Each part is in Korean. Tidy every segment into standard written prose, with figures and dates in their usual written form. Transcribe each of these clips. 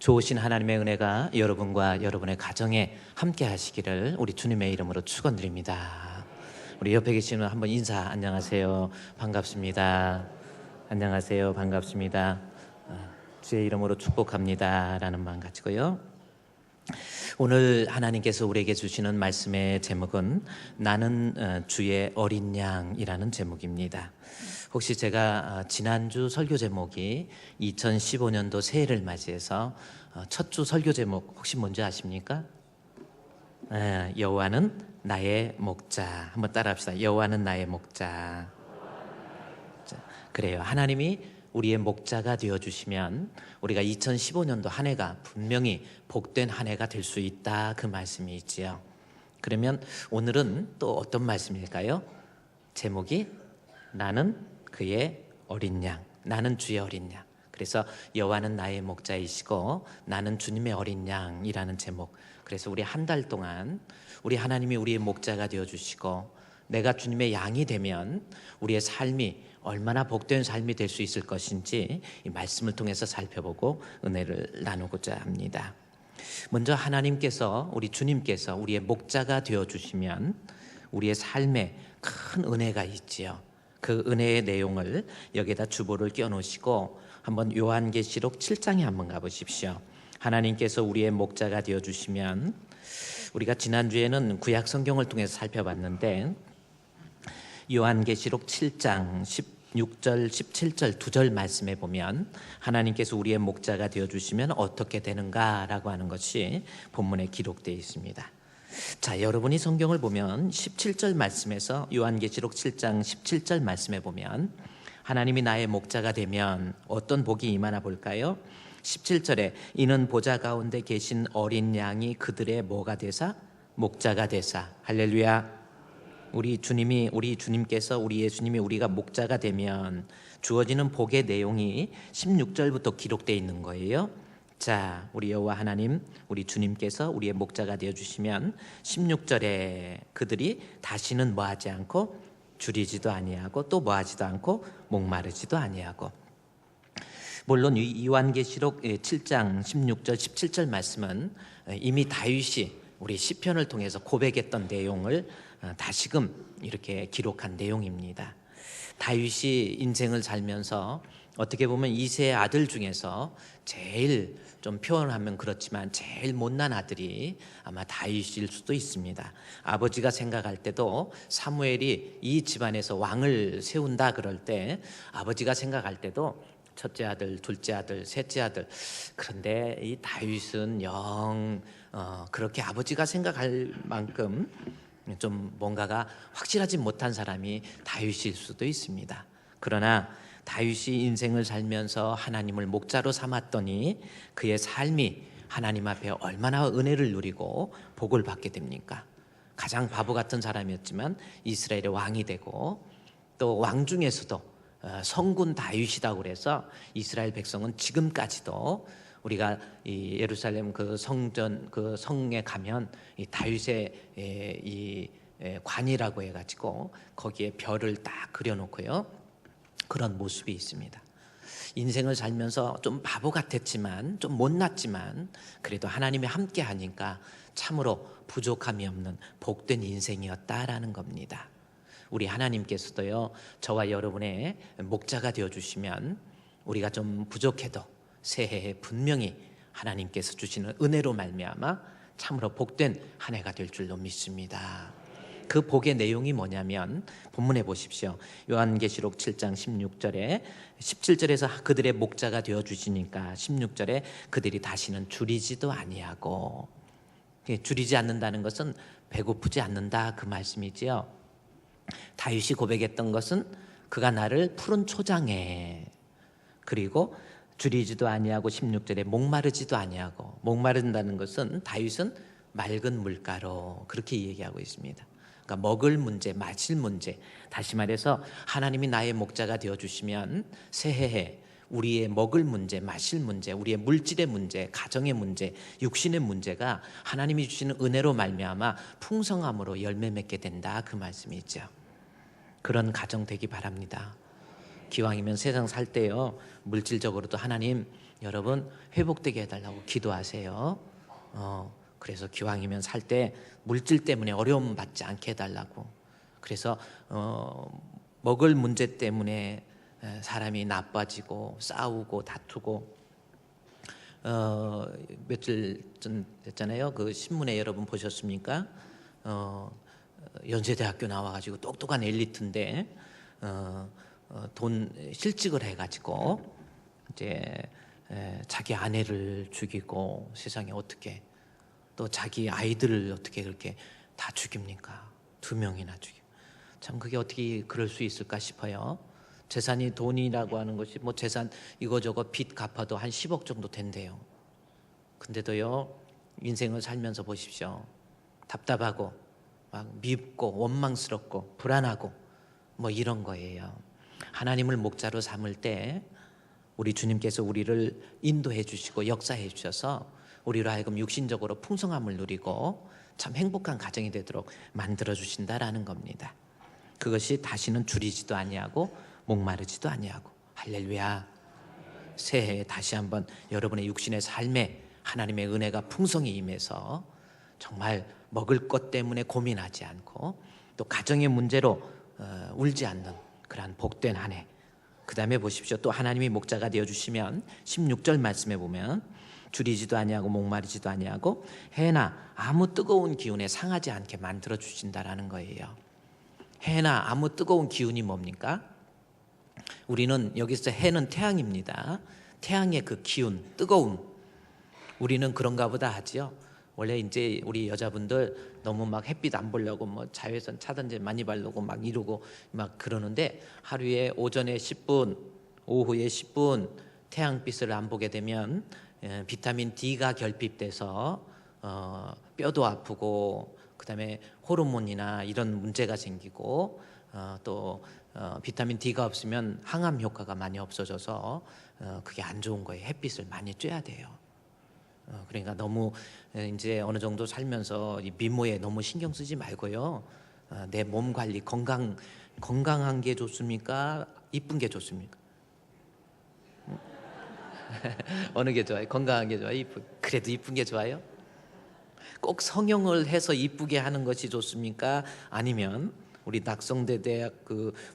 좋으신 하나님의 은혜가 여러분과 여러분의 가정에 함께 하시기를 우리 주님의 이름으로 축원드립니다. 우리 옆에 계시는 한번 인사, 안녕하세요, 반갑습니다. 안녕하세요, 반갑습니다. 주의 이름으로 축복합니다 라는 마음 가지고요. 오늘 하나님께서 우리에게 주시는 말씀의 제목은 나는 주의 어린 양이라는 제목입니다. 혹시 제가 지난주 설교 제목이 2015년도 새해를 맞이해서 첫 주 설교 제목 혹시 뭔지 아십니까? 여호와는 나의 목자. 한번 따라합시다. 여호와는 나의 목자. 그래요. 하나님이 우리의 목자가 되어주시면 우리가 2015년도 한 해가 분명히 복된 한 해가 될 수 있다, 그 말씀이 있지요. 그러면 오늘은 또 어떤 말씀일까요? 제목이 나는 그의 어린 양, 나는 주의 어린 양. 그래서 여호와는 나의 목자이시고 나는 주님의 어린 양이라는 제목. 그래서 우리 한 달 동안 우리 하나님이 우리의 목자가 되어주시고 내가 주님의 양이 되면 우리의 삶이 얼마나 복된 삶이 될 수 있을 것인지 이 말씀을 통해서 살펴보고 은혜를 나누고자 합니다. 먼저 하나님께서, 우리 주님께서 우리의 목자가 되어주시면 우리의 삶에 큰 은혜가 있지요. 그 은혜의 내용을 여기에다 주보를 껴놓으시고 한번 요한계시록 7장에 한번 가보십시오. 하나님께서 우리의 목자가 되어주시면, 우리가 지난주에는 구약 성경을 통해서 살펴봤는데 요한계시록 7장 16절 17절 2절 말씀에 보면 하나님께서 우리의 목자가 되어주시면 어떻게 되는가라고 하는 것이 본문에 기록되어 있습니다. 자, 여러분이 성경을 보면 17절 말씀에서, 요한계시록 7장 17절 말씀에 보면 하나님이 나의 목자가 되면 어떤 복이 임하나 볼까요? 17절에 이는 보좌 가운데 계신 어린 양이 그들의 뭐가 되사? 목자가 되사. 할렐루야. 우리 주님께서, 우리 예수님이 우리가 목자가 되면 주어지는 복의 내용이 16절부터 기록되어 있는 거예요. 자, 우리 여호와 하나님, 우리 주님께서 우리의 목자가 되어주시면 16절에 그들이 다시는 뭐하지 않고 줄이지도 아니하고 또 뭐하지도 않고 목마르지도 아니하고. 물론 요한계시록 7장 16절 17절 말씀은 이미 다윗이 우리 시편을 통해서 고백했던 내용을 다시금 이렇게 기록한 내용입니다. 다윗이 인생을 살면서 어떻게 보면 이세의 아들 중에서 제일, 좀 표현하면 그렇지만 제일 못난 아들이 아마 다윗일 수도 있습니다. 아버지가 생각할 때도 사무엘이 이 집안에서 왕을 세운다 그럴 때 아버지가 생각할 때도 첫째 아들, 둘째 아들, 셋째 아들. 그런데 이 다윗은 영 그렇게 아버지가 생각할 만큼 좀 뭔가가 확실하지 못한 사람이 다윗일 수도 있습니다. 그러나 다윗이 인생을 살면서 하나님을 목자로 삼았더니 그의 삶이 하나님 앞에 얼마나 은혜를 누리고 복을 받게 됩니까? 가장 바보 같은 사람이었지만 이스라엘의 왕이 되고, 또 왕 중에서도 성군 다윗이라고 그래서 이스라엘 백성은 지금까지도 우리가 이 예루살렘 그 성전, 그 성에 가면 이 다윗의 이 관이라고 해가지고 거기에 별을 딱 그려놓고요, 그런 모습이 있습니다. 인생을 살면서 좀 바보 같았지만, 좀 못났지만 그래도 하나님이 함께 하니까 참으로 부족함이 없는 복된 인생이었다라는 겁니다. 우리 하나님께서도요, 저와 여러분의 목자가 되어주시면 우리가 좀 부족해도 새해에 분명히 하나님께서 주시는 은혜로 말미암아 참으로 복된 한 해가 될 줄로 믿습니다. 그 복의 내용이 뭐냐면 본문에 보십시오. 요한계시록 7장 16절에 17절에서 그들의 목자가 되어주시니까 16절에 그들이 다시는 줄이지도 아니하고. 줄이지 않는다는 것은 배고프지 않는다, 그 말씀이지요. 다윗이 고백했던 것은 그가 나를 푸른 초장에, 그리고 줄이지도 아니하고 16절에 목마르지도 아니하고. 목마른다는 것은 다윗은 맑은 물가로, 그렇게 얘기하고 있습니다. 그러니까 먹을 문제, 마실 문제, 다시 말해서 하나님이 나의 목자가 되어주시면 새해에 우리의 먹을 문제, 마실 문제, 우리의 물질의 문제, 가정의 문제, 육신의 문제가 하나님이 주시는 은혜로 말미암아 풍성함으로 열매 맺게 된다, 그 말씀이죠. 그런 가정 되기 바랍니다. 기왕이면 세상 살 때요, 물질적으로도 하나님 여러분 회복되게 해달라고 기도하세요. 그래서 기왕이면 살 때 물질 때문에 어려움 받지 않게 해달라고. 그래서 먹을 문제 때문에 사람이 나빠지고 싸우고 다투고 며칠 전 됐잖아요. 그 신문에 여러분 보셨습니까? 연세대학교 나와가지고 똑똑한 엘리트인데 돈 실직을 해가지고 이제 자기 아내를 죽이고 세상에 어떻게 또 자기 아이들을 어떻게 그렇게 다 죽입니까? 2명이나 죽이고. 참 그게 어떻게 그럴 수 있을까 싶어요. 재산이 돈이라고 하는 것이 뭐 재산 이거저거 빚 갚아도 한 10억 정도 된대요. 근데도요 인생을 살면서 보십시오. 답답하고 막 밉고 원망스럽고 불안하고 뭐 이런 거예요. 하나님을 목자로 삼을 때 우리 주님께서 우리를 인도해 주시고 역사해 주셔서 우리로 하여금 육신적으로 풍성함을 누리고 참 행복한 가정이 되도록 만들어 주신다라는 겁니다. 그것이 다시는 줄이지도 아니하고 목마르지도 아니하고. 할렐루야. 새해에 다시 한번 여러분의 육신의 삶에 하나님의 은혜가 풍성히 임해서 정말 먹을 것 때문에 고민하지 않고 또 가정의 문제로 울지 않는 그러한 복된 한 해. 그 다음에 보십시오. 또 하나님이 목자가 되어주시면 16절 말씀에 보면 줄이지도 아니하고 목마르지도 아니하고 해나 아무 뜨거운 기운에 상하지 않게 만들어 주신다라는 거예요. 해나 아무 뜨거운 기운이 뭡니까? 우리는 여기서 해는 태양입니다. 태양의 그 기운, 뜨거움. 우리는 그런가 보다 하지요. 원래 이제 우리 여자분들 너무 막 햇빛 안 보려고 뭐 자외선 차단제 많이 바르고 막 이러고 막 그러는데 하루에 오전에 10분, 오후에 10분 태양빛을 안 보게 되면 비타민 D가 결핍돼서 뼈도 아프고 그다음에 호르몬이나 이런 문제가 생기고 또 비타민 D가 없으면 항암 효과가 많이 없어져서 그게 안 좋은 거예요. 햇빛을 많이 쬐야 돼요. 그러니까 너무 이제 어느 정도 살면서 이 미모에 너무 신경 쓰지 말고요. 내 몸 관리, 건강한 게 좋습니까? 이쁜 게 좋습니까? 어느 게 좋아요? 건강한 게 좋아요? 그래도 이쁜 게 좋아요? 꼭 성형을 해서 이쁘게 하는 것이 좋습니까? 아니면 우리 낙성대 대학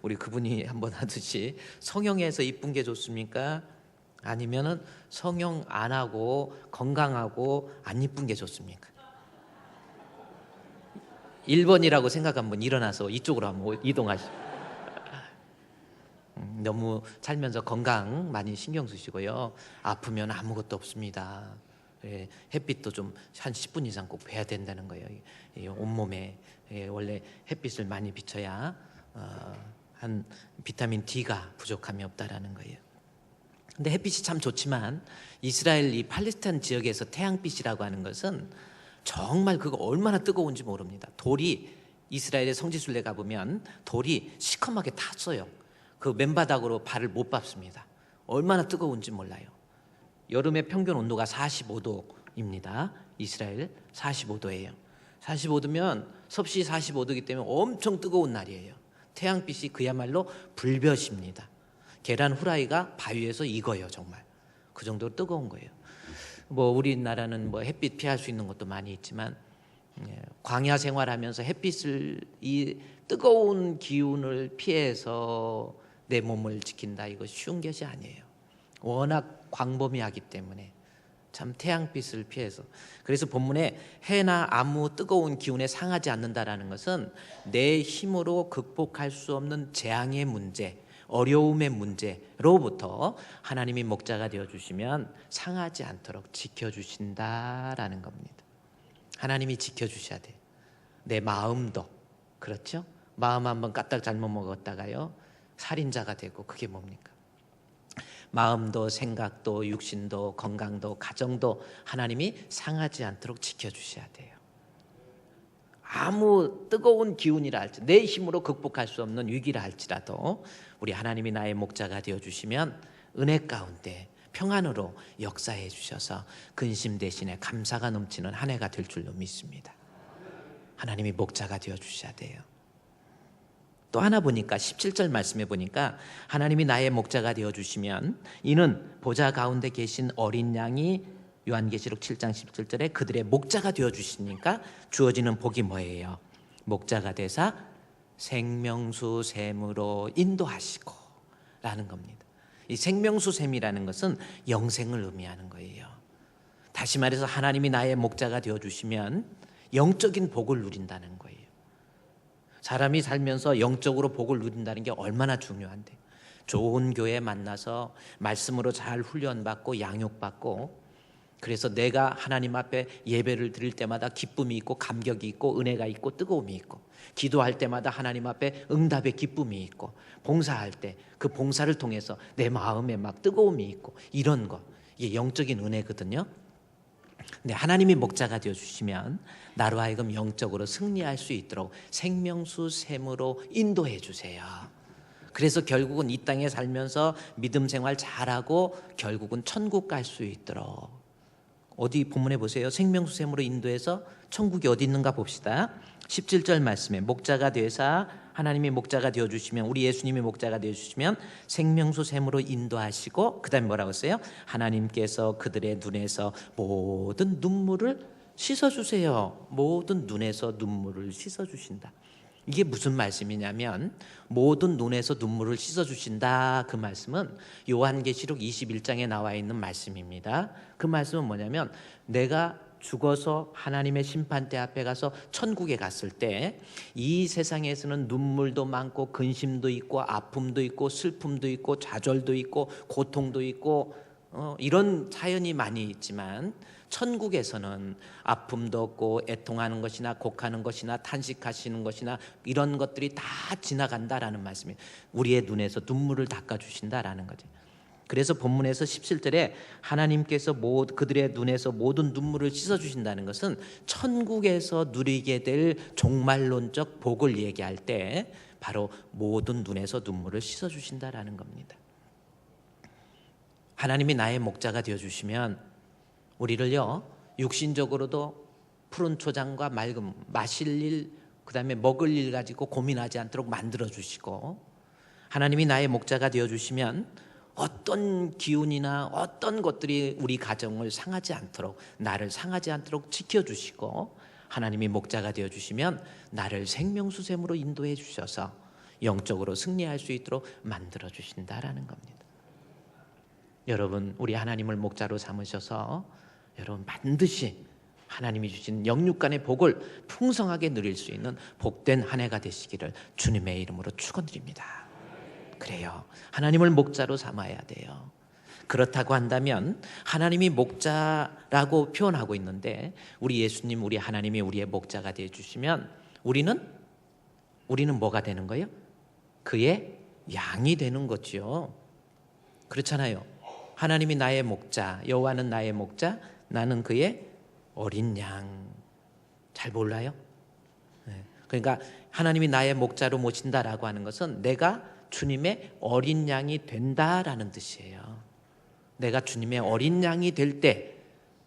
우리 그분이 한번 하듯이 성형해서 이쁜 게 좋습니까? 아니면은 성형 안 하고 건강하고 안 이쁜 게 좋습니까? 1번이라고 생각 한번 일어나서 이쪽으로 한번 이동하시죠. 너무 살면서 건강 많이 신경 쓰시고요. 아프면 아무것도 없습니다. 햇빛도 좀 한 10분 이상 꼭 뵈야 된다는 거예요. 온몸에 원래 햇빛을 많이 비춰야 한 비타민 D가 부족함이 없다라는 거예요. 근데 햇빛이 참 좋지만 이스라엘 이 팔레스타인 지역에서 태양빛이라고 하는 것은 정말 그거 얼마나 뜨거운지 모릅니다. 돌이 이스라엘의 성지순례 가보면 돌이 시커멓게 탔어요. 그 맨바닥으로 발을 못 밟습니다. 얼마나 뜨거운지 몰라요. 여름의 평균 온도가 45도입니다. 이스라엘 45도예요. 45도면 섭씨 45도이기 때문에 엄청 뜨거운 날이에요. 태양빛이 그야말로 불볕입니다. 계란 후라이가 바위에서 익어요. 정말 그 정도로 뜨거운 거예요. 뭐 우리나라는 뭐 햇빛 피할 수 있는 것도 많이 있지만 광야 생활하면서 햇빛을 이 뜨거운 기운을 피해서 내 몸을 지킨다, 이거 쉬운 것이 아니에요. 워낙 광범위하기 때문에 참 태양빛을 피해서. 그래서 본문에 해나 아무 뜨거운 기운에 상하지 않는다라는 것은 내 힘으로 극복할 수 없는 재앙의 문제, 어려움의 문제로부터 하나님이 목자가 되어주시면 상하지 않도록 지켜주신다라는 겁니다. 하나님이 지켜주셔야 돼요. 내 마음도 그렇죠? 마음 한번 까딱 잘못 먹었다가요 살인자가 되고, 그게 뭡니까? 마음도 생각도 육신도 건강도 가정도 하나님이 상하지 않도록 지켜주셔야 돼요. 아무 뜨거운 기운이라 할지라도, 내 힘으로 극복할 수 없는 위기라 할지라도 우리 하나님이 나의 목자가 되어주시면 은혜 가운데 평안으로 역사해 주셔서 근심 대신에 감사가 넘치는 한 해가 될 줄로 믿습니다. 하나님이 목자가 되어주셔야 돼요. 또 하나 보니까 17절 말씀에 보니까 하나님이 나의 목자가 되어주시면 이는 보좌 가운데 계신 어린 양이 요한계시록 7장 17절에 그들의 목자가 되어주시니까 주어지는 복이 뭐예요? 목자가 되사 생명수 샘으로 인도하시고 라는 겁니다. 이 생명수 샘이라는 것은 영생을 의미하는 거예요. 다시 말해서 하나님이 나의 목자가 되어주시면 영적인 복을 누린다는 거예요. 사람이 살면서 영적으로 복을 누린다는 게 얼마나 중요한데, 좋은 교회 만나서 말씀으로 잘 훈련받고 양육받고, 그래서 내가 하나님 앞에 예배를 드릴 때마다 기쁨이 있고 감격이 있고 은혜가 있고 뜨거움이 있고, 기도할 때마다 하나님 앞에 응답의 기쁨이 있고, 봉사할 때 그 봉사를 통해서 내 마음에 막 뜨거움이 있고, 이런 거, 이게 영적인 은혜거든요. 근데 하나님이 목자가 되어주시면 나로 하여금 영적으로 승리할 수 있도록 생명수 샘으로 인도해 주세요. 그래서 결국은 이 땅에 살면서 믿음 생활 잘하고 결국은 천국 갈 수 있도록, 어디 본문에 보세요. 생명수 샘으로 인도해서 천국이 어디 있는가 봅시다. 17절 말씀에 목자가 되사, 하나님이 목자가 되어주시면, 우리 예수님이 목자가 되어주시면 생명수 샘으로 인도하시고, 그 다음에 뭐라고 했어요? 하나님께서 그들의 눈에서 모든 눈물을 씻어주세요. 모든 눈에서 눈물을 씻어주신다. 이게 무슨 말씀이냐면, 모든 눈에서 눈물을 씻어주신다, 그 말씀은 요한계시록 21장에 나와 있는 말씀입니다. 그 말씀은 뭐냐면, 내가 죽어서 하나님의 심판대 앞에 가서 천국에 갔을 때 이 세상에서는 눈물도 많고 근심도 있고 아픔도 있고 슬픔도 있고 좌절도 있고 고통도 있고 이런 사연이 많이 있지만, 천국에서는 아픔도 없고 애통하는 것이나 곡하는 것이나 탄식하시는 것이나 이런 것들이 다 지나간다라는 말씀이에요. 우리의 눈에서 눈물을 닦아주신다라는 거죠. 그래서 본문에서 17절에 하나님께서 그들의 눈에서 모든 눈물을 씻어주신다는 것은 천국에서 누리게 될 종말론적 복을 얘기할 때 바로 모든 눈에서 눈물을 씻어주신다라는 겁니다. 하나님이 나의 목자가 되어주시면 우리를요, 육신적으로도 푸른 초장과 맑음, 마실 일, 그 다음에 먹을 일 가지고 고민하지 않도록 만들어주시고, 하나님이 나의 목자가 되어주시면 어떤 기운이나 어떤 것들이 우리 가정을 상하지 않도록, 나를 상하지 않도록 지켜주시고, 하나님이 목자가 되어주시면 나를 생명수샘으로 인도해 주셔서 영적으로 승리할 수 있도록 만들어주신다라는 겁니다. 여러분, 우리 하나님을 목자로 삼으셔서 여러분 반드시 하나님이 주신 영육간의 복을 풍성하게 누릴 수 있는 복된 한 해가 되시기를 주님의 이름으로 축원드립니다. 그래요. 하나님을 목자로 삼아야 돼요. 그렇다고 한다면 하나님이 목자라고 표현하고 있는데, 우리 예수님, 우리 하나님이 우리의 목자가 되어주시면 우리는 뭐가 되는 거예요? 그의 양이 되는 거죠. 그렇잖아요. 하나님이 나의 목자, 여호와는 나의 목자, 나는 그의 어린 양. 잘 몰라요? 그러니까 하나님이 나의 목자로 모신다라고 하는 것은 내가 주님의 어린 양이 된다라는 뜻이에요. 내가 주님의 어린 양이 될 때,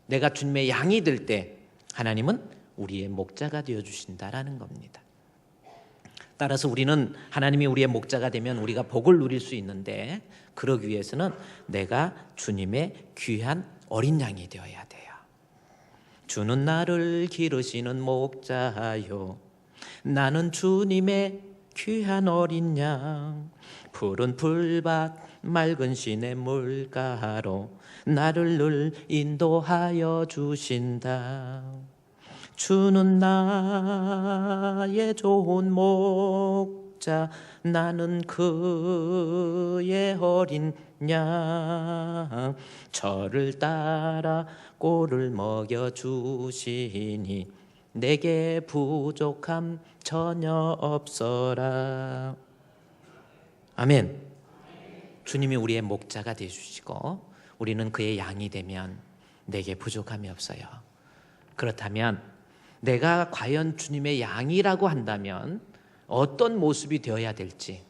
내가 주님의 양이 될 때 하나님은 우리의 목자가 되어주신다라는 겁니다. 따라서 우리는 하나님이 우리의 목자가 되면 우리가 복을 누릴 수 있는데, 그러기 위해서는 내가 주님의 귀한 어린 양이 되어야 돼요. 주는 나를 기르시는 목자요, 나는 주님의 귀한 어린 양, 푸른 풀밭 맑은 시내 물가로 나를 늘 인도하여 주신다. 주는 나의 좋은 목자, 나는 그의 어린 양, 저를 따라 꼴을 먹여 주시니 내게 부족함 전혀 없어라. 아멘. 주님이 우리의 목자가 되어주시고 우리는 그의 양이 되면 내게 부족함이 없어요. 그렇다면 내가 과연 주님의 양이라고 한다면 어떤 모습이 되어야 될지,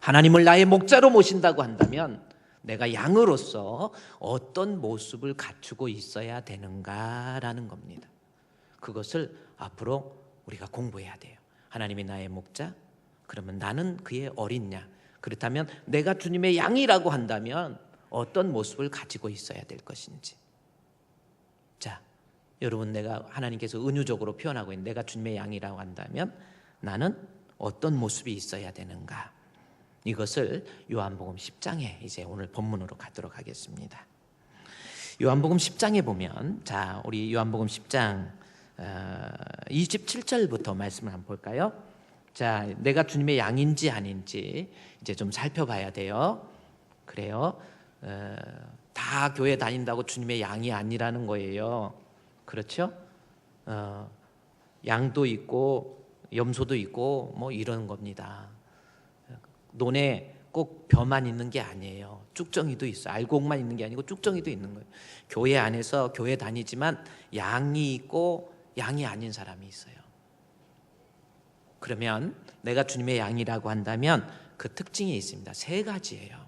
하나님을 나의 목자로 모신다고 한다면 내가 양으로서 어떤 모습을 갖추고 있어야 되는가라는 겁니다. 그것을 앞으로 우리가 공부해야 돼요. 하나님이 나의 목자, 그러면 나는 그의 어린 양. 그렇다면 내가 주님의 양이라고 한다면 어떤 모습을 가지고 있어야 될 것인지. 자, 여러분, 내가 하나님께서 은유적으로 표현하고 있는 내가 주님의 양이라고 한다면 나는 어떤 모습이 있어야 되는가? 이것을 요한복음 10장에 이제 오늘 본문으로 가도록 하겠습니다. 요한복음 10장에 보면, 자, 우리 요한복음 10장 27절부터 말씀을 한번 볼까요? 자, 내가 주님의 양인지 아닌지 이제 좀 살펴봐야 돼요. 그래요. 다 교회 다닌다고 주님의 양이 아니라는 거예요. 그렇죠? 양도 있고 염소도 있고 뭐 이런 겁니다. 논에 꼭 벼만 있는 게 아니에요. 쭉정이도 있어요. 알곡만 있는 게 아니고 쭉정이도 있는 거예요. 교회 안에서 교회 다니지만 양이 있고 양이 아닌 사람이 있어요. 그러면 내가 주님의 양이라고 한다면 그 특징이 있습니다. 세 가지예요.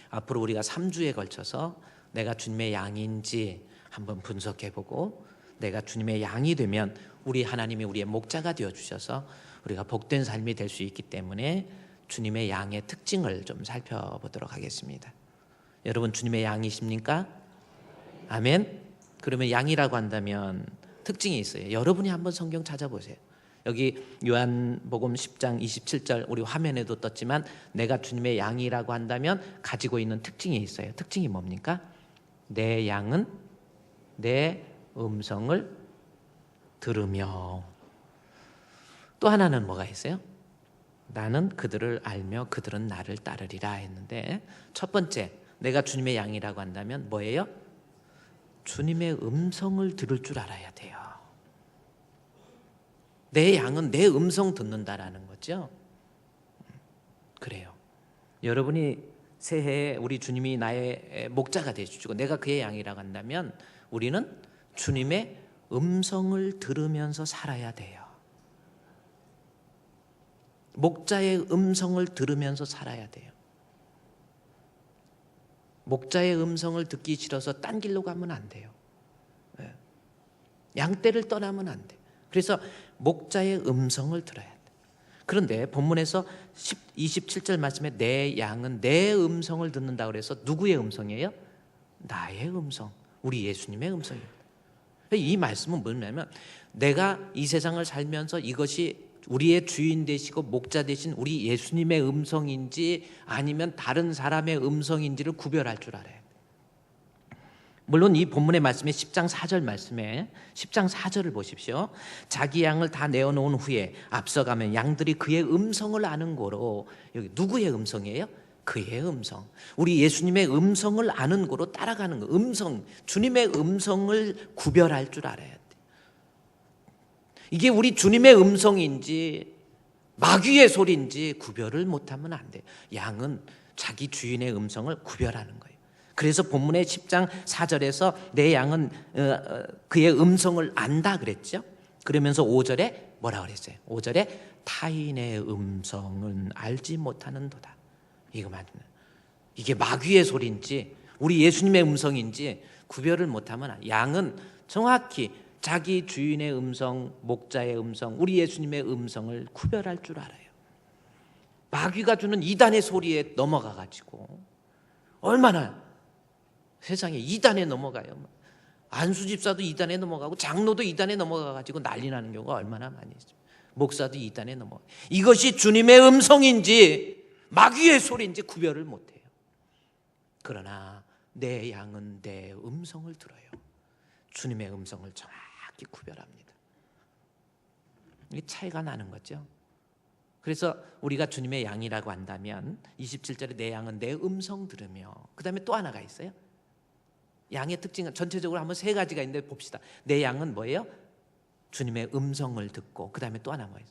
앞으로 우리가 3주에 걸쳐서 내가 주님의 양인지 한번 분석해보고, 내가 주님의 양이 되면 우리 하나님이 우리의 목자가 되어주셔서 우리가 복된 삶이 될 수 있기 때문에 주님의 양의 특징을 좀 살펴보도록 하겠습니다. 여러분, 주님의 양이십니까? 아멘. 그러면 양이라고 한다면 특징이 있어요. 여러분이 한번 성경 찾아보세요. 여기 요한복음 10장 27절 우리 화면에도 떴지만 내가 주님의 양이라고 한다면 가지고 있는 특징이 있어요. 특징이 뭡니까? 내 양은 내 음성을 들으며, 또 하나는 뭐가 있어요? 나는 그들을 알며 그들은 나를 따르리라 했는데, 첫 번째 내가 주님의 양이라고 한다면 뭐예요? 주님의 음성을 들을 줄 알아야 돼요. 내 양은 내 음성 듣는다라는 거죠. 그래요. 여러분이 새해에 우리 주님이 나의 목자가 되어주시고 내가 그의 양이라고 한다면 우리는 주님의 음성을 들으면서 살아야 돼요. 목자의 음성을 들으면서 살아야 돼요. 목자의 음성을 듣기 싫어서 딴 길로 가면 안 돼요. 양떼를 떠나면 안 돼요. 그래서 목자의 음성을 들어야 돼. 그런데 본문에서 27절 말씀에 내 양은 내 음성을 듣는다 그래서 누구의 음성이에요? 나의 음성, 우리 예수님의 음성입니다. 이 말씀은 뭐냐면 내가 이 세상을 살면서 이것이 우리의 주인 되시고 목자 되신 우리 예수님의 음성인지 아니면 다른 사람의 음성인지를 구별할 줄 알아요. 물론 이 본문의 말씀에 10장 4절 말씀에 10장 4절을 보십시오. 자기 양을 다 내어놓은 후에 앞서가면 양들이 그의 음성을 아는 고로, 여기 누구의 음성이에요? 그의 음성. 우리 예수님의 음성을 아는 고로 따라가는 거. 음성, 주님의 음성을 구별할 줄 알아야 돼. 이게 우리 주님의 음성인지 마귀의 소리인지 구별을 못하면 안 돼. 양은 자기 주인의 음성을 구별하는 거예요. 그래서 본문의 10장 4절에서 내 양은 그의 음성을 안다 그랬죠. 그러면서 5절에 뭐라 그랬어요? 5절에 타인의 음성은 알지 못하는도다. 이거 맞네. 이게 마귀의 소리인지 우리 예수님의 음성인지 구별을 못하면, 양은 정확히 자기 주인의 음성, 목자의 음성, 우리 예수님의 음성을 구별할 줄 알아요. 마귀가 주는 이단의 소리에 넘어가 가지고 얼마나 세상에 이단에 넘어가요. 안수집사도 이단에 넘어가고 장로도 이단에 넘어가 가지고 난리 나는 경우가 얼마나 많이 있어요. 목사도 이단에 넘어가. 이것이 주님의 음성인지 마귀의 소리인지 구별을 못해요. 그러나 내 양은 내 음성을 들어요. 주님의 음성을 정확히 구별합니다. 이 차이가 나는 거죠. 그래서 우리가 주님의 양이라고 한다면 27절에 내 양은 내 음성 들으며, 그 다음에 또 하나가 있어요. 양의 특징은 전체적으로 한번 세 가지가 있는데 봅시다. 내 양은 뭐예요? 주님의 음성을 듣고, 그 다음에 또 하나 뭐예요?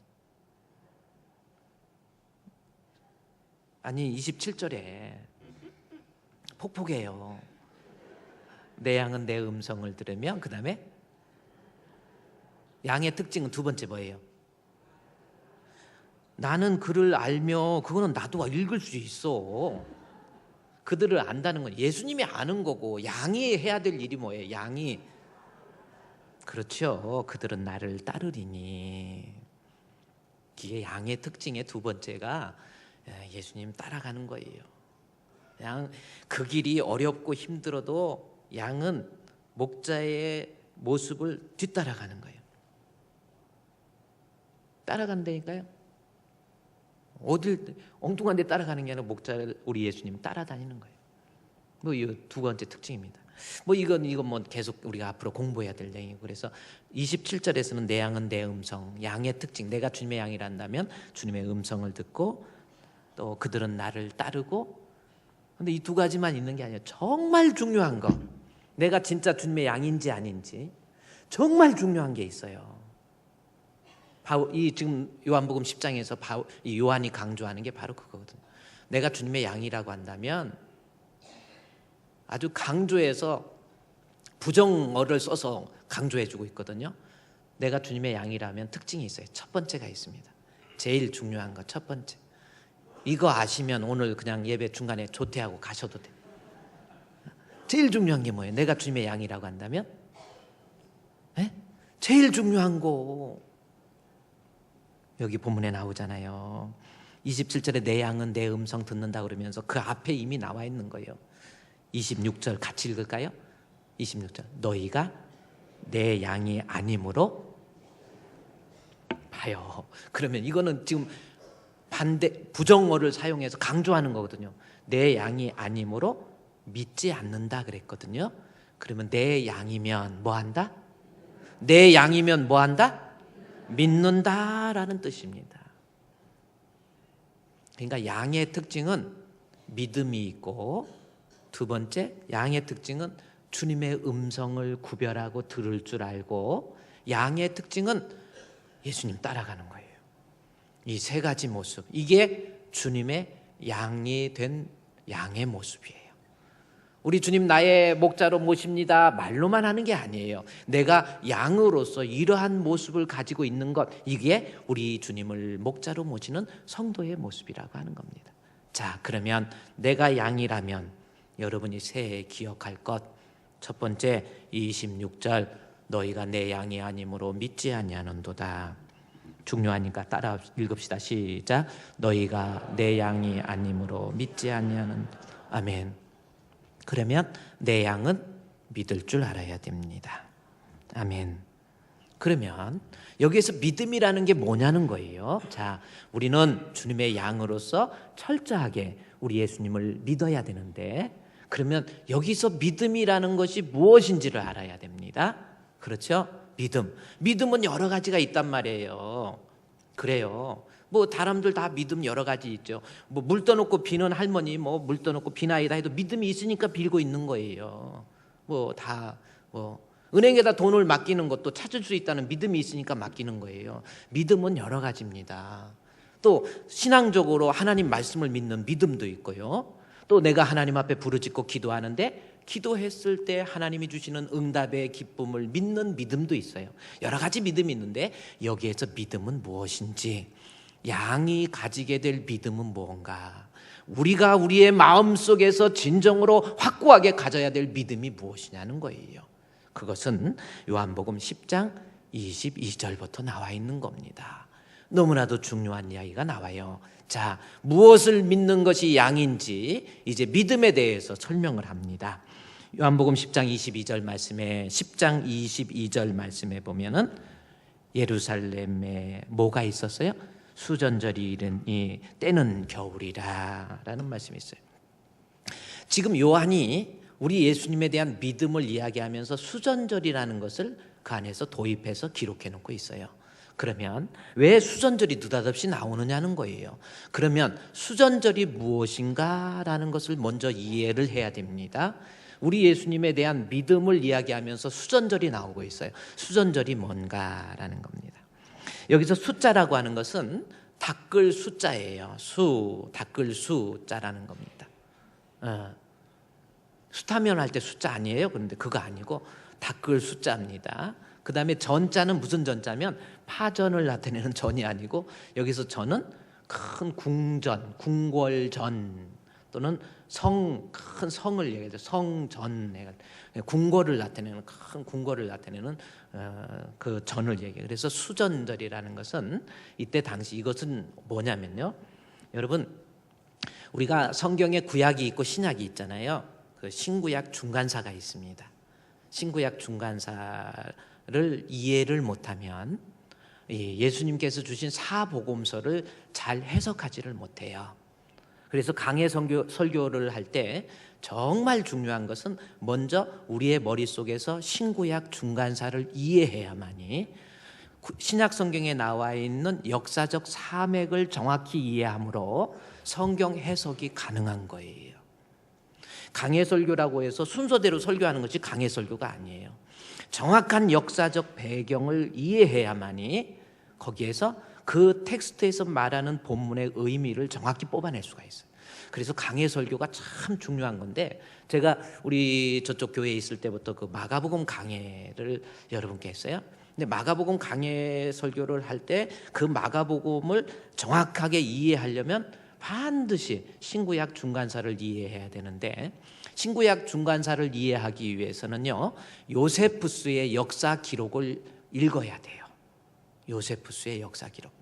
아니 27절에 폭폭해요. 내 양은 내 음성을 들으며, 그 다음에 양의 특징은 두 번째 뭐예요? 나는 그를 알며, 그거는 나도 읽을 수 있어. 그들을 안다는 건 예수님이 아는 거고, 양이 해야 될 일이 뭐예요? 양이, 그렇죠. 그들은 나를 따르리니. 기의 양의 특징의 두 번째가 예수님 따라가는 거예요. 그 길이 어렵고 힘들어도 양은 목자의 모습을 뒤따라가는 거예요. 따라간다니까요. 어딜 엉뚱한 데 따라가는 게 아니라 목자를 우리 예수님 따라다니는 거예요. 뭐 이 두 번째 특징입니다. 뭐 이건 뭐 계속 우리가 앞으로 공부해야 될 내용이고, 그래서 27절에서는 내 양은 내 음성, 양의 특징, 내가 주님의 양이란다면 주님의 음성을 듣고 또 그들은 나를 따르고. 근데 이 두 가지만 있는 게 아니에요. 정말 중요한 거, 내가 진짜 주님의 양인지 아닌지 정말 중요한 게 있어요. 이 지금 요한복음 10장에서 이 요한이 강조하는 게 바로 그거거든요. 내가 주님의 양이라고 한다면 아주 강조해서 부정어를 써서 강조해주고 있거든요. 내가 주님의 양이라면 특징이 있어요. 첫 번째가 있습니다. 제일 중요한 거 첫 번째. 이거 아시면 오늘 그냥 예배 중간에 조퇴하고 가셔도 돼요. 제일 중요한 게 뭐예요? 내가 주님의 양이라고 한다면? 네? 제일 중요한 거 여기 본문에 나오잖아요. 27절에 내 양은 내 음성 듣는다 그러면서 그 앞에 이미 나와 있는 거예요. 26절 같이 읽을까요? 26절 너희가 내 양이 아니므로 봐요. 그러면 이거는 지금 부정어를 사용해서 강조하는 거거든요. 내 양이 아니므로 믿지 않는다 그랬거든요. 그러면 내 양이면 뭐 한다? 내 양이면 뭐 한다? 믿는다라는 뜻입니다. 그러니까 양의 특징은 믿음이 있고, 두 번째 양의 특징은 주님의 음성을 구별하고 들을 줄 알고, 양의 특징은 예수님 따라가는 거예요. 이 세 가지 모습, 이게 주님의 양이 된 양의 모습이에요. 우리 주님 나의 목자로 모십니다 말로만 하는 게 아니에요. 내가 양으로서 이러한 모습을 가지고 있는 것, 이게 우리 주님을 목자로 모시는 성도의 모습이라고 하는 겁니다. 자, 그러면 내가 양이라면 여러분이 새해 기억할 것, 첫 번째 26절 너희가 내 양이 아니므로 믿지 아니하는도다. 중요하니까 따라 읽읍시다. 시작. 너희가 내 양이 아니므로 믿지 아니하는. 아멘. 그러면 내 양은 믿을 줄 알아야 됩니다. 아멘. 그러면 여기에서 믿음이라는 게 뭐냐는 거예요. 자, 우리는 주님의 양으로서 철저하게 우리 예수님을 믿어야 되는데, 그러면 여기서 믿음이라는 것이 무엇인지를 알아야 됩니다. 그렇죠? 믿음은 여러 가지가 있단 말이에요. 그래요. 뭐 사람들 다 믿음 여러 가지 있죠. 뭐 물 떠놓고 비는 할머니, 뭐 물 떠놓고 비나이다 해도 믿음이 있으니까 빌고 있는 거예요. 뭐 은행에다 돈을 맡기는 것도 찾을 수 있다는 믿음이 있으니까 맡기는 거예요. 믿음은 여러 가지입니다. 또 신앙적으로 하나님 말씀을 믿는 믿음도 있고요. 또 내가 하나님 앞에 부르짖고 기도하는데 기도했을 때 하나님이 주시는 응답의 기쁨을 믿는 믿음도 있어요. 여러 가지 믿음이 있는데 여기에서 믿음은 무엇인지, 양이 가지게 될 믿음은 무언가, 우리가 우리의 마음속에서 진정으로 확고하게 가져야 될 믿음이 무엇이냐는 거예요. 그것은 요한복음 10장 22절부터 나와 있는 겁니다. 너무나도 중요한 이야기가 나와요. 자, 무엇을 믿는 것이 양인지 이제 믿음에 대해서 설명을 합니다. 요한복음 10장 22절 말씀에 보면은 예루살렘에 뭐가 있었어요? 수전절이 이르니 때는 겨울이라 라는 말씀이 있어요. 지금 요한이 우리 예수님에 대한 믿음을 이야기하면서 수전절이라는 것을 그 안에서 도입해서 기록해 놓고 있어요. 그러면 왜 수전절이 느닷없이 나오느냐는 거예요. 그러면 수전절이 무엇인가라는 것을 먼저 이해를 해야 됩니다. 우리 예수님에 대한 믿음을 이야기하면서 수전절이 나오고 있어요. 수전절이 뭔가라는 겁니다. 여기서 숫자라고 하는 것은 닦을 숫자예요. 닦을 숫자라는 겁니다. 수타면 할 때 숫자 아니에요? 그런데 그거 아니고 닦을 숫자입니다. 그 다음에 전자는 무슨 전자면 파전을 나타내는 전이 아니고, 여기서 전은 큰 궁전, 궁궐전, 또는 큰 성을 얘기하죠. 성전, 궁궐을 나타내는 큰 궁궐을 나타내는 그 전을 얘기해요. 그래서 수전절이라는 것은 이때 당시 이것은 뭐냐면요, 여러분 우리가 성경에 구약이 있고 신약이 있잖아요. 그 신구약 중간사가 있습니다. 신구약 중간사를 이해를 못하면 예수님께서 주신 사복음서를 잘 해석하지를 못해요. 그래서 강해 설교를 할 때 정말 중요한 것은 먼저 우리의 머릿속에서 신구약 중간사를 이해해야만이 신약 성경에 나와 있는 역사적 사맥을 정확히 이해함으로 성경 해석이 가능한 거예요. 강해 설교라고 해서 순서대로 설교하는 것이 강해 설교가 아니에요. 정확한 역사적 배경을 이해해야만이 거기에서 그 텍스트에서 말하는 본문의 의미를 정확히 뽑아낼 수가 있어요. 그래서 강해 설교가 참 중요한 건데, 제가 우리 저쪽 교회에 있을 때부터 그 마가복음 강해를 여러분께 했어요. 근데 마가복음 강해 설교를 할 때 그 마가복음을 정확하게 이해하려면 반드시 신구약 중간사를 이해해야 되는데, 신구약 중간사를 이해하기 위해서는요, 요세푸스의 역사 기록을 읽어야 돼요. 요세푸스의 역사 기록.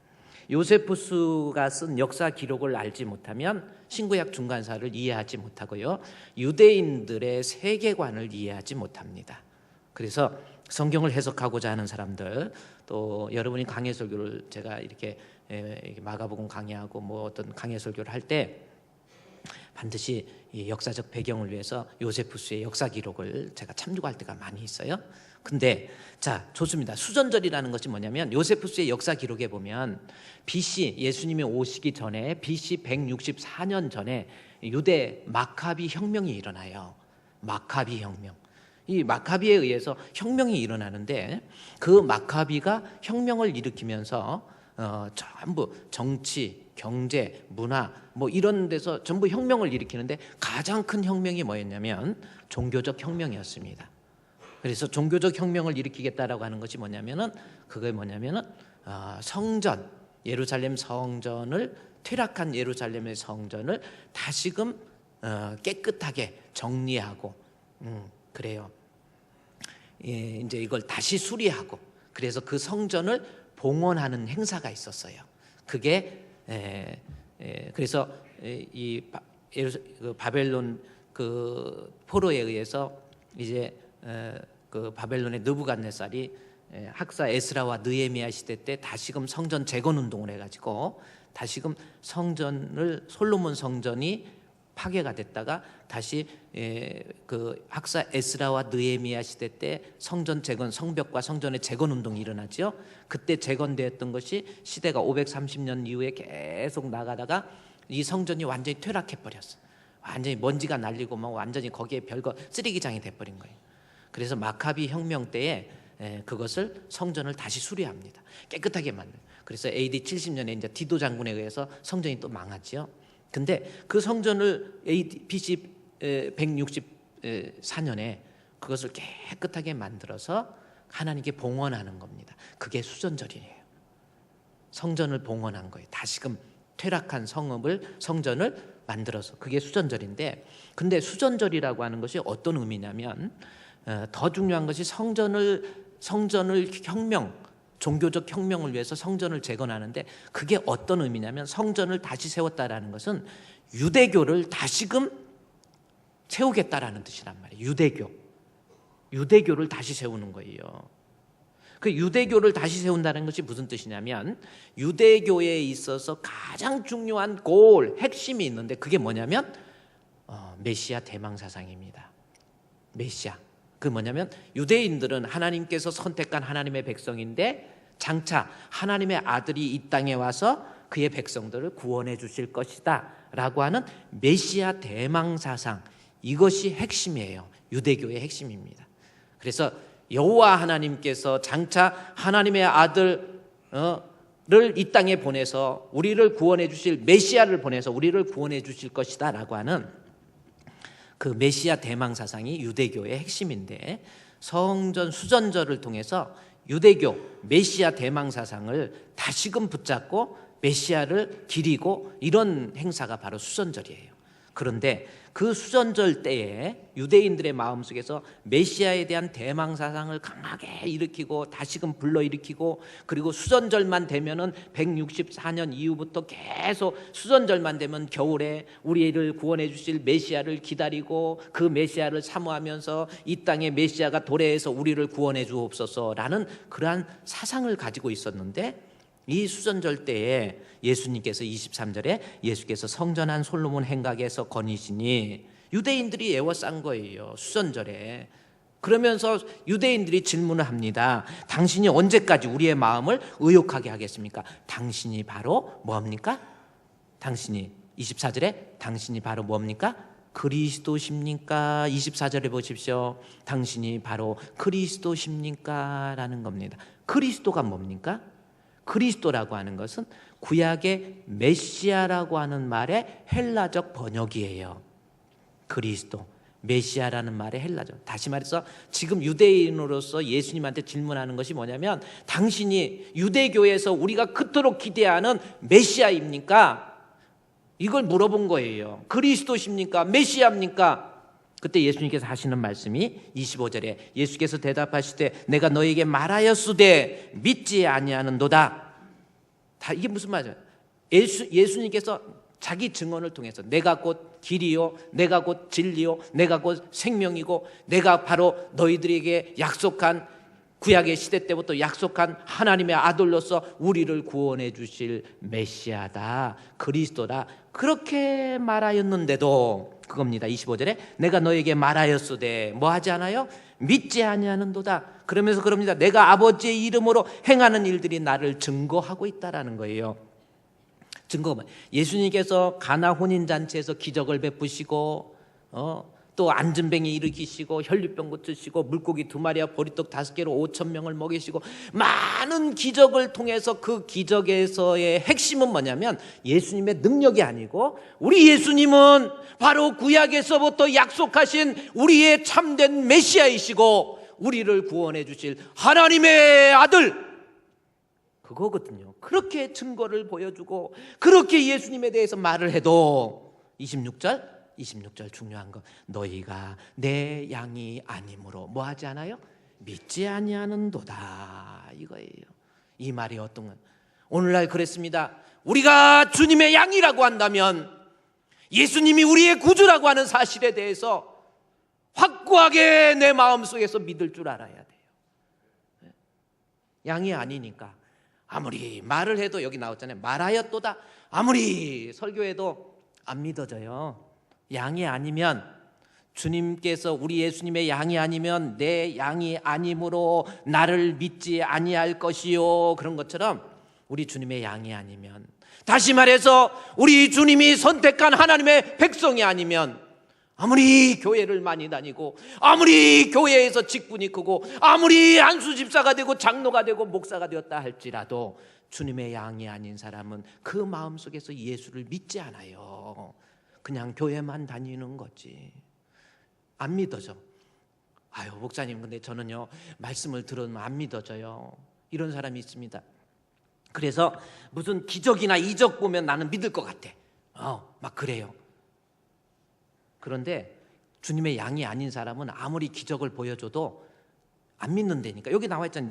요세푸스가 쓴 역사 기록을 알지 못하면 신구약 중간사를 이해하지 못하고요, 유대인들의 세계관을 이해하지 못합니다. 그래서 성경을 해석하고자 하는 사람들, 또 여러분이 강해 설교를 제가 이렇게 마가복음 강해하고 뭐 어떤 강해 설교를 할 때 반드시 이 역사적 배경을 위해서 요세푸스의 역사 기록을 제가 참조할 때가 많이 있어요. 근데 자, 좋습니다. 수전절이라는 것이 뭐냐면, 요세푸스의 역사 기록에 보면 BC, 예수님이 오시기 전에 BC 164년 전에 유대 마카비 혁명이 일어나요. 마카비 혁명. 이 마카비에 의해서 혁명이 일어나는데, 그 마카비가 혁명을 일으키면서 전부 정치, 경제, 문화 뭐 이런 데서 전부 혁명을 일으키는데, 가장 큰 혁명이 뭐였냐면 종교적 혁명이었습니다. 그래서 종교적 혁명을 일으키겠다라고 하는 것이 뭐냐면은, 그게 뭐냐면은 성전, 예루살렘 성전을, 퇴락한 예루살렘의 성전을 다시금 깨끗하게 정리하고, 그래요. 예, 이제 이걸 다시 수리하고, 그래서 그 성전을 봉헌하는 행사가 있었어요. 그게 그래서 이 바벨론 그 포로에 의해서 이제 그 바벨론의 느부갓네살이 학사 에스라와 느헤미야 시대 때 다시금 성전 재건 운동을 해가지고 다시금 성전을, 솔로몬 성전이 파괴가 됐다가 다시 그 학사 에스라와 느헤미야 시대 때 성전 재건, 성벽과 성전의 재건 운동이 일어나죠. 그때 재건되었던 것이 시대가 530년 이후에 계속 나가다가 이 성전이 완전히 퇴락해 버렸어. 완전히 먼지가 날리고 막 완전히 거기에 별거 쓰레기장이 돼버린 거예요. 그래서 마카비 혁명 때에 그것을, 성전을 다시 수리합니다. 깨끗하게 만들. 그래서 AD 70년에 이제 디도 장군에 의해서 성전이 또 망하지요. 근데 그 성전을 BC 164년에 그것을 깨끗하게 만들어서 하나님께 봉헌하는 겁니다. 그게 수전절이에요. 성전을 봉헌한 거예요. 다시금 퇴락한 성전을 만들어서, 그게 수전절인데, 근데 수전절이라고 하는 것이 어떤 의미냐면, 더 중요한 것이 성전을 종교적 혁명을 위해서 성전을 재건하는데, 그게 어떤 의미냐면, 성전을 다시 세웠다라는 것은 유대교를 다시금 세우겠다라는 뜻이란 말이에요. 유대교를 다시 세우는 거예요. 그 유대교를 다시 세운다는 것이 무슨 뜻이냐면, 유대교에 있어서 가장 중요한 핵심이 있는데, 그게 뭐냐면 메시아 대망 사상입니다. 메시아. 그 뭐냐면, 유대인들은 하나님께서 선택한 하나님의 백성인데, 장차 하나님의 아들이 이 땅에 와서 그의 백성들을 구원해 주실 것이다 라고 하는 메시아 대망 사상, 이것이 핵심이에요. 유대교의 핵심입니다. 그래서 여호와 하나님께서 장차 하나님의 아들을 이 땅에 보내서 우리를 구원해 주실, 메시아를 보내서 우리를 구원해 주실 것이다 라고 하는 그 메시아 대망 사상이 유대교의 핵심인데, 성전 수전절을 통해서 유대교 메시아 대망 사상을 다시금 붙잡고 메시아를 기리고, 이런 행사가 바로 수전절이에요. 그런데 그 수전절 때에 유대인들의 마음속에서 메시아에 대한 대망사상을 강하게 일으키고 다시금 불러일으키고, 그리고 수전절만 되면은 164년 이후부터 계속 수전절만 되면 겨울에 우리를 구원해 주실 메시아를 기다리고 그 메시아를 사모하면서 이 땅에 메시아가 도래해서 우리를 구원해 주옵소서라는 그러한 사상을 가지고 있었는데, 이 수전절 때에 예수님께서 23절에 예수께서 성전한 솔로몬 행각에서 거니시니, 유대인들이 애워싼 거예요, 수전절에. 그러면서 유대인들이 질문을 합니다. 당신이 언제까지 우리의 마음을 의욕하게 하겠습니까? 당신이 바로 뭡니까? 당신이 24절에 당신이 바로 뭡니까? 그리스도십니까? 24절에 보십시오. 당신이 바로 그리스도십니까? 라는 겁니다. 그리스도가 뭡니까? 그리스도라고 하는 것은 구약의 메시아라고 하는 말의 헬라적 번역이에요. 그리스도, 메시아라는 말의 헬라적. 다시 말해서 지금 유대인으로서 예수님한테 질문하는 것이 뭐냐면, 당신이 유대교에서 우리가 그토록 기대하는 메시아입니까? 이걸 물어본 거예요. 그리스도십니까? 메시아입니까? 그때 예수님께서 하시는 말씀이 25절에 예수께서 대답하시되 내가 너에게 말하였으되 믿지 아니하는도다. 다 이게 무슨 말이에요? 예수님께서 자기 증언을 통해서 내가 곧 길이요, 내가 곧 진리요, 내가 곧 생명이고, 내가 바로 너희들에게 약속한, 구약의 시대 때부터 약속한 하나님의 아들로서 우리를 구원해 주실 메시아다, 그리스도다, 그렇게 말하였는데도 그겁니다. 25절에 내가 너에게 말하였으되 뭐 하지 않아요? 믿지 아니하는도다. 그러면서 그럽니다. 내가 아버지의 이름으로 행하는 일들이 나를 증거하고 있다라는 거예요. 증거가 예수님께서 가나 혼인잔치에서 기적을 베푸시고 또 안진뱅이 일으키시고 혈류병 고치시고 물고기 2마리와 보리떡 5개로 5,000명을 먹이시고 많은 기적을 통해서, 그 기적에서의 핵심은 뭐냐면 예수님의 능력이 아니고, 우리 예수님은 바로 구약에서부터 약속하신 우리의 참된 메시아이시고 우리를 구원해 주실 하나님의 아들, 그거거든요. 그렇게 증거를 보여주고 그렇게 예수님에 대해서 말을 해도 26절 중요한 거, 너희가 내 양이 아니므로 뭐 하지 않아요? 믿지 아니하는도다, 이거예요. 이 말이 어떤 건, 오늘날 그랬습니다. 우리가 주님의 양이라고 한다면 예수님이 우리의 구주라고 하는 사실에 대해서 확고하게 내 마음속에서 믿을 줄 알아야 돼요. 양이 아니니까 아무리 말을 해도, 여기 나왔잖아요, 말하였도다, 아무리 설교해도 안 믿어져요. 양이 아니면, 주님께서 우리 예수님의 양이 아니면 내 양이 아니므로 나를 믿지 아니할 것이요, 그런 것처럼 우리 주님의 양이 아니면, 다시 말해서 우리 주님이 선택한 하나님의 백성이 아니면, 아무리 교회를 많이 다니고 아무리 교회에서 직분이 크고 아무리 안수 집사가 되고 장로가 되고 목사가 되었다 할지라도 주님의 양이 아닌 사람은 그 마음속에서 예수를 믿지 않아요. 그냥 교회만 다니는 거지. 안 믿어져. 아유, 목사님, 근데 저는요 말씀을 들으면 안 믿어져요. 이런 사람이 있습니다. 그래서 무슨 기적이나 이적 보면 나는 믿을 것 같아. 막 그래요. 그런데 주님의 양이 아닌 사람은 아무리 기적을 보여줘도 안 믿는다니까. 여기 나와 있잖아요.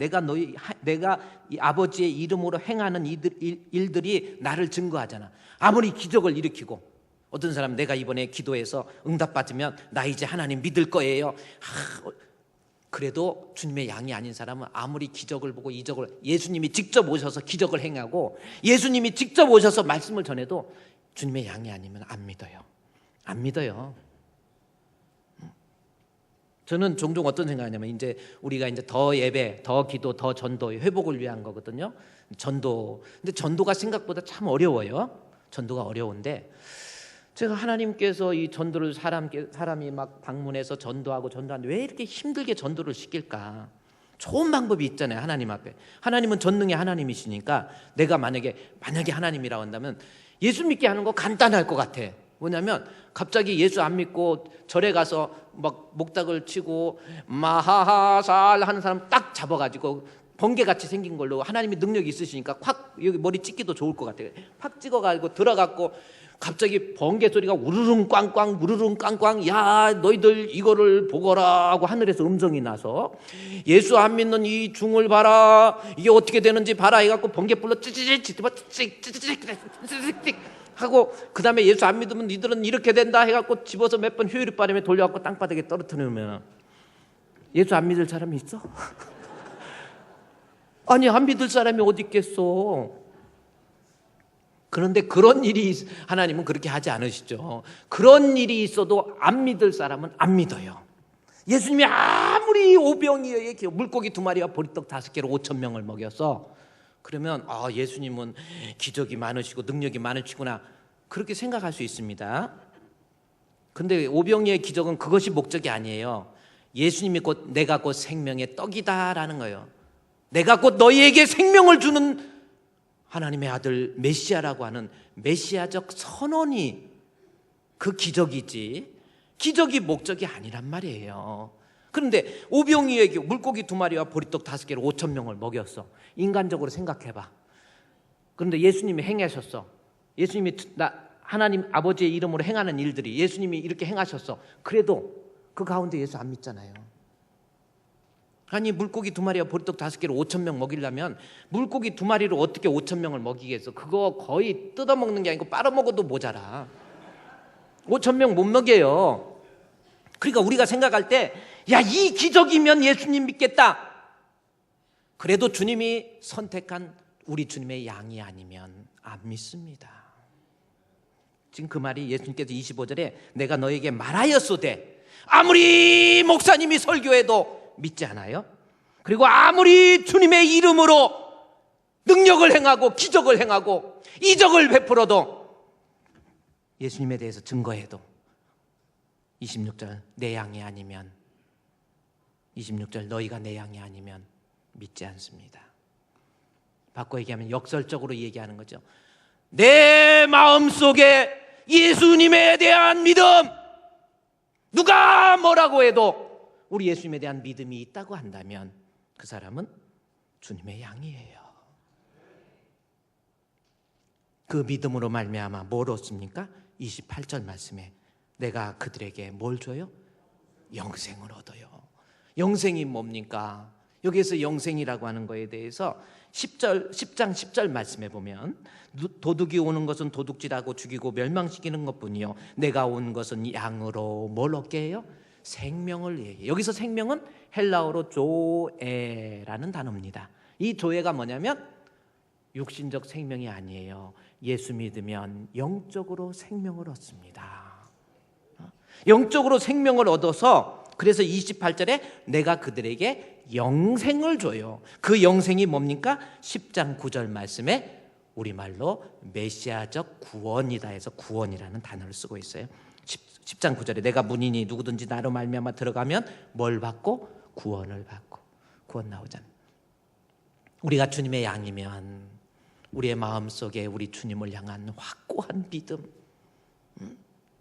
내가 이 아버지의 이름으로 행하는 일들이 나를 증거하잖아. 아무리 기적을 일으키고, 어떤 사람은 내가 이번에 기도해서 응답받으면 나 이제 하나님 믿을 거예요. 그래도 주님의 양이 아닌 사람은 아무리 기적을 보고 이적을, 예수님이 직접 오셔서 기적을 행하고 예수님이 직접 오셔서 말씀을 전해도 주님의 양이 아니면 안 믿어요. 안 믿어요. 저는 종종 어떤 생각하냐면, 이제 우리가 이제 더 예배, 더 기도, 더 전도, 회복을 위한 거거든요. 전도. 근데 전도가 생각보다 참 어려워요. 전도가 어려운데, 제가 하나님께서 이 전도를 사람이 막 방문해서 전도하고 전도하는데 왜 이렇게 힘들게 전도를 시킬까? 좋은 방법이 있잖아요. 하나님 앞에. 하나님은 전능의 하나님이시니까 내가 만약에 하나님이라고 한다면 예수 믿게 하는 거 간단할 것 같아. 뭐냐면 갑자기 예수 안 믿고 절에 가서 막 목닥을 치고 마하하살 하는 사람 딱 잡아가지고 번개같이 생긴 걸로, 하나님이 능력이 있으시니까 콱 여기 머리 찍기도 좋을 것 같아요. 팍 찍어가지고 들어갔고 갑자기 번개 소리가 우르릉 꽝꽝 우르릉 꽝꽝, 야 너희들 이거를 보거라 하고 하늘에서 음성이 나서 예수 안 믿는 이 중을 봐라, 이게 어떻게 되는지 봐라 해갖고 번개불로 찌찌찌찌 하고, 그 다음에 예수 안 믿으면 니들은 이렇게 된다 해갖고 집어서 몇 번 휴일바람에 돌려갖고 땅바닥에 떨어뜨리면 예수 안 믿을 사람이 있어? 아니 안 믿을 사람이 어디 있겠어. 그런데 그런 일이, 하나님은 그렇게 하지 않으시죠. 그런 일이 있어도 안 믿을 사람은 안 믿어요. 예수님이 아무리 오병이어의 물고기 2마리와 보리떡 5개로 5,000명을 먹였어, 그러면 예수님은 기적이 많으시고 능력이 많으시구나, 그렇게 생각할 수 있습니다. 근데 오병이어의 기적은 그것이 목적이 아니에요. 예수님이 곧 내가 곧 생명의 떡이다라는 거예요. 내가 곧 너희에게 생명을 주는 하나님의 아들 메시아라고 하는 메시아적 선언이 그 기적이지, 기적이 목적이 아니란 말이에요. 그런데 오병이어에게 물고기 2마리와 보리떡 5개로 5,000명을 먹였어. 인간적으로 생각해봐. 그런데 예수님이 행하셨어. 예수님이 하나님 아버지의 이름으로 행하는 일들이 예수님이 이렇게 행하셨어. 그래도 그 가운데 예수 안 믿잖아요. 아니 물고기 2마리와 보리떡 5개로 5,000명 먹이려면 물고기 2마리로 어떻게 5,000명을 먹이겠어? 그거 거의 뜯어먹는 게 아니고 빨아먹어도 모자라. 5,000명 못 먹여요. 그러니까 우리가 생각할 때, 야, 이 기적이면 예수님 믿겠다. 그래도 주님이 선택한 우리 주님의 양이 아니면 안 믿습니다. 지금 그 말이 예수님께서 25절에 내가 너에게 말하였소되 아무리 목사님이 설교해도 믿지 않아요? 그리고 아무리 주님의 이름으로 능력을 행하고 기적을 행하고 이적을 베풀어도, 예수님에 대해서 증거해도 26절 내 양이 아니면, 26절 너희가 내 양이 아니면 믿지 않습니다. 바꿔 얘기하면 역설적으로 얘기하는 거죠. 내 마음속에 예수님에 대한 믿음, 누가 뭐라고 해도 우리 예수님에 대한 믿음이 있다고 한다면 그 사람은 주님의 양이에요. 그 믿음으로 말미암아 뭘 얻습니까? 28절 말씀에 내가 그들에게 뭘 줘요? 영생을 얻어요. 영생이 뭡니까? 여기에서 영생이라고 하는 거에 대해서 10장 10절 말씀에 보면 도둑이 오는 것은 도둑질하고 죽이고 멸망시키는 것뿐이요 내가 온 것은 양으로 뭘 얻게 해요? 생명을 얘기해요. 여기서 생명은 헬라어로 조에라는 단어입니다. 이 조에가 뭐냐면 육신적 생명이 아니에요. 예수 믿으면 영적으로 생명을 얻습니다. 영적으로 생명을 얻어서, 그래서 28절에 내가 그들에게 영생을 줘요. 그 영생이 뭡니까? 10장 9절 말씀에 우리말로 메시아적 구원이다 해서 구원이라는 단어를 쓰고 있어요. 10장 9절에 내가 문이니 누구든지 나로 말미암아 들어가면 뭘 받고? 구원을 받고. 구원 나오잖아요. 우리가 주님의 양이면 우리의 마음속에 우리 주님을 향한 확고한 믿음,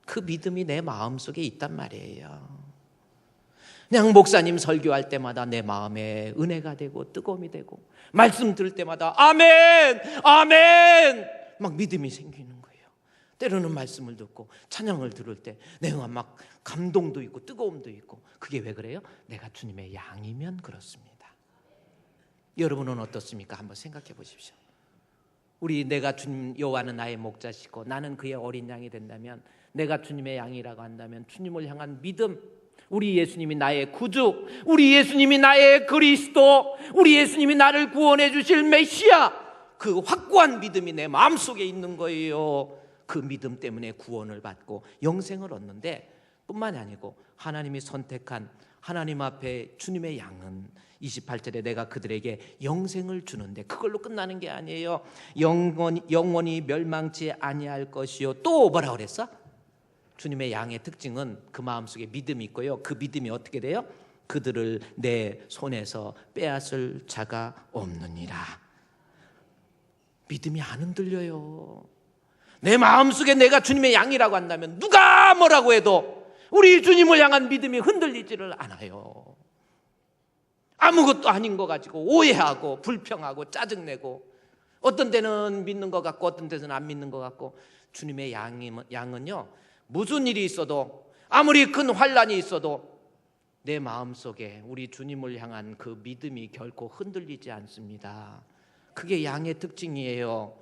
그 믿음이 내 마음속에 있단 말이에요. 그냥 목사님 설교할 때마다 내 마음에 은혜가 되고 뜨거움이 되고 말씀 들을 때마다 아멘 아멘 막 믿음이 생기는 거예요. 때로는 말씀을 듣고 찬양을 들을 때 내가 막 감동도 있고 뜨거움도 있고. 그게 왜 그래요? 내가 주님의 양이면 그렇습니다. 여러분은 어떻습니까? 한번 생각해 보십시오. 내가 주님, 여호와는 나의 목자시고 나는 그의 어린 양이 된다면, 내가 주님의 양이라고 한다면 주님을 향한 믿음, 우리 예수님이 나의 구주, 우리 예수님이 나의 그리스도, 우리 예수님이 나를 구원해 주실 메시아, 그 확고한 믿음이 내 마음속에 있는 거예요. 그 믿음 때문에 구원을 받고 영생을 얻는데, 뿐만이 아니고 하나님이 선택한 하나님 앞에 주님의 양은 28절에 내가 그들에게 영생을 주는데 그걸로 끝나는 게 아니에요. 영원히 멸망치 아니할 것이요. 또 뭐라 그랬어? 주님의 양의 특징은 그 마음속에 믿음이 있고요. 그 믿음이 어떻게 돼요? 그들을 내 손에서 빼앗을 자가 없느니라. 믿음이 안 흔들려요. 내 마음속에 내가 주님의 양이라고 한다면 누가 뭐라고 해도 우리 주님을 향한 믿음이 흔들리지를 않아요. 아무것도 아닌 거 가지고 오해하고 불평하고 짜증내고, 어떤 때는 믿는 것 같고 어떤 때는 안 믿는 것 같고, 주님의 양은요, 무슨 일이 있어도, 아무리 큰 환난이 있어도 내 마음속에 우리 주님을 향한 그 믿음이 결코 흔들리지 않습니다. 그게 양의 특징이에요.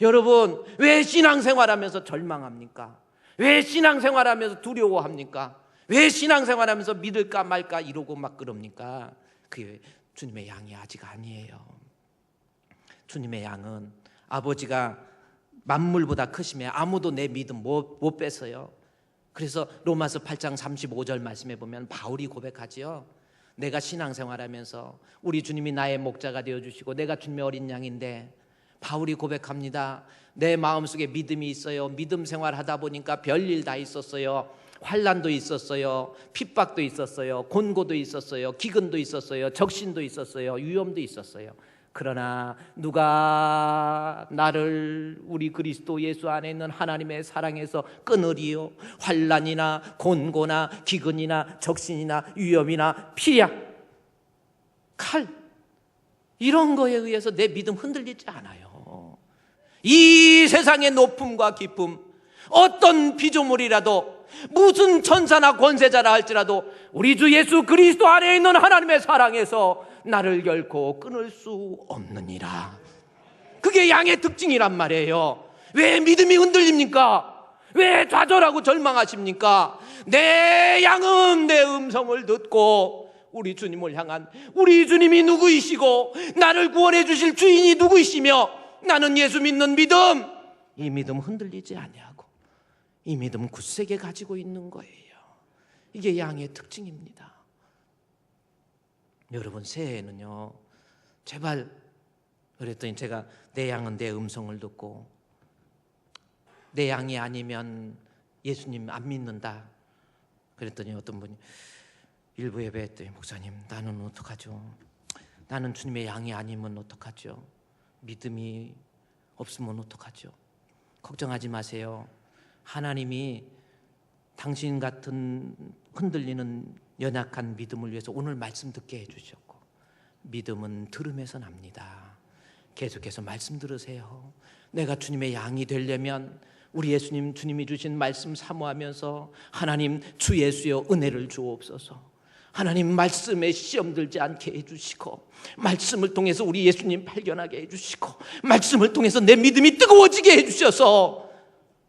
여러분, 왜 신앙생활하면서 절망합니까? 왜 신앙생활하면서 두려워합니까? 왜 신앙생활하면서 믿을까 말까 이러고 막 그럽니까? 그게 주님의 양이 아직 아니에요. 주님의 양은 아버지가 만물보다 크심에 아무도 내 믿음 못 뺏어요. 그래서 로마서 8장 35절 말씀해 보면 바울이 고백하지요. 내가 신앙생활하면서 우리 주님이 나의 목자가 되어주시고 내가 주님의 어린 양인데, 바울이 고백합니다. 내 마음속에 믿음이 있어요. 믿음 생활하다 보니까 별일 다 있었어요. 환난도 있었어요. 핍박도 있었어요. 곤고도 있었어요. 기근도 있었어요. 적신도 있었어요. 위험도 있었어요. 그러나 누가 나를 우리 그리스도 예수 안에 있는 하나님의 사랑에서 끊으리요? 환난이나 곤고나 기근이나 적신이나 위험이나 피약, 칼, 이런 거에 의해서 내 믿음 흔들리지 않아요. 이 세상의 높음과 기쁨, 어떤 피조물이라도, 무슨 천사나 권세자라 할지라도 우리 주 예수 그리스도 안에 있는 하나님의 사랑에서 나를 결코 끊을 수 없느니라. 그게 양의 특징이란 말이에요. 왜 믿음이 흔들립니까? 왜 좌절하고 절망하십니까? 내 양은 내 음성을 듣고 우리 주님을 향한, 우리 주님이 누구이시고 나를 구원해 주실 주인이 누구이시며 나는 예수 믿는 믿음, 이 믿음 흔들리지 아니하고 이 믿음 굳세게 가지고 있는 거예요. 이게 양의 특징입니다. 여러분, 새해에는요, 제발, 그랬더니 제가 내 양은 내 음성을 듣고 내 양이 아니면 예수님 안 믿는다 그랬더니 어떤 분이 일부 예배했더니, 목사님, 나는 어떡하죠? 나는 주님의 양이 아니면 어떡하죠? 믿음이 없으면 어떡하죠? 걱정하지 마세요. 하나님이 당신 같은 흔들리는 연약한 믿음을 위해서 오늘 말씀 듣게 해주셨고, 믿음은 들음에서 납니다. 계속해서 말씀 들으세요. 내가 주님의 양이 되려면 우리 예수님, 주님이 주신 말씀 사모하면서, 하나님 주 예수여 은혜를 주옵소서, 하나님 말씀에 시험 들지 않게 해주시고, 말씀을 통해서 우리 예수님 발견하게 해주시고, 말씀을 통해서 내 믿음이 뜨거워지게 해주셔서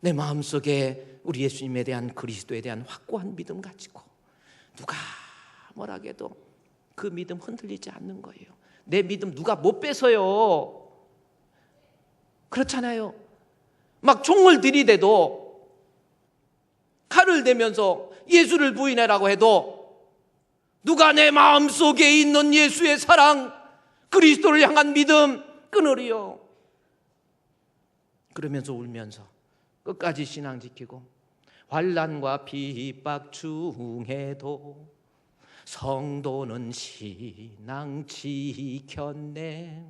내 마음속에 우리 예수님에 대한, 그리스도에 대한 확고한 믿음 가지고 누가 뭐라 해도 그 믿음 흔들리지 않는 거예요. 내 믿음 누가 못 뺏어요. 그렇잖아요. 막 총을 들이대도, 칼을 대면서 예수를 부인해라고 해도 누가 내 마음속에 있는 예수의 사랑, 그리스도를 향한 믿음 끊으리요? 그러면서 울면서 끝까지 신앙 지키고, 환난과 핍박 중에도 성도는 신앙 지켰네.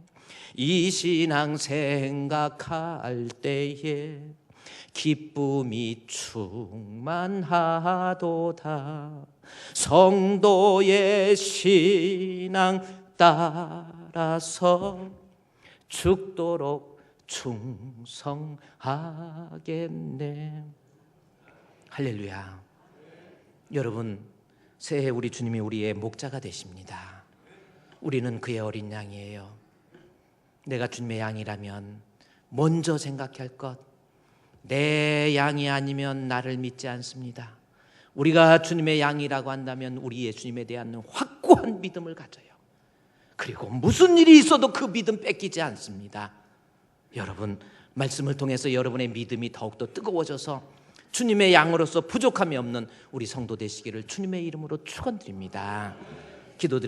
이 신앙 생각할 때에 기쁨이 충만하도다. 성도의 신앙 따라서 죽도록 충성하겠네. 할렐루야. 여러분, 새해 우리 주님이 우리의 목자가 되십니다. 우리는 그의 어린 양이에요. 내가 주님의 양이라면 먼저 생각할 것, 내 양이 아니면 나를 믿지 않습니다. 우리가 주님의 양이라고 한다면 우리 예수님에 대한 확고한 믿음을 가져요. 그리고 무슨 일이 있어도 그 믿음 뺏기지 않습니다. 여러분, 말씀을 통해서 여러분의 믿음이 더욱더 뜨거워져서 주님의 양으로서 부족함이 없는 우리 성도 되시기를 주님의 이름으로 축원드립니다. 기도드리겠습니다.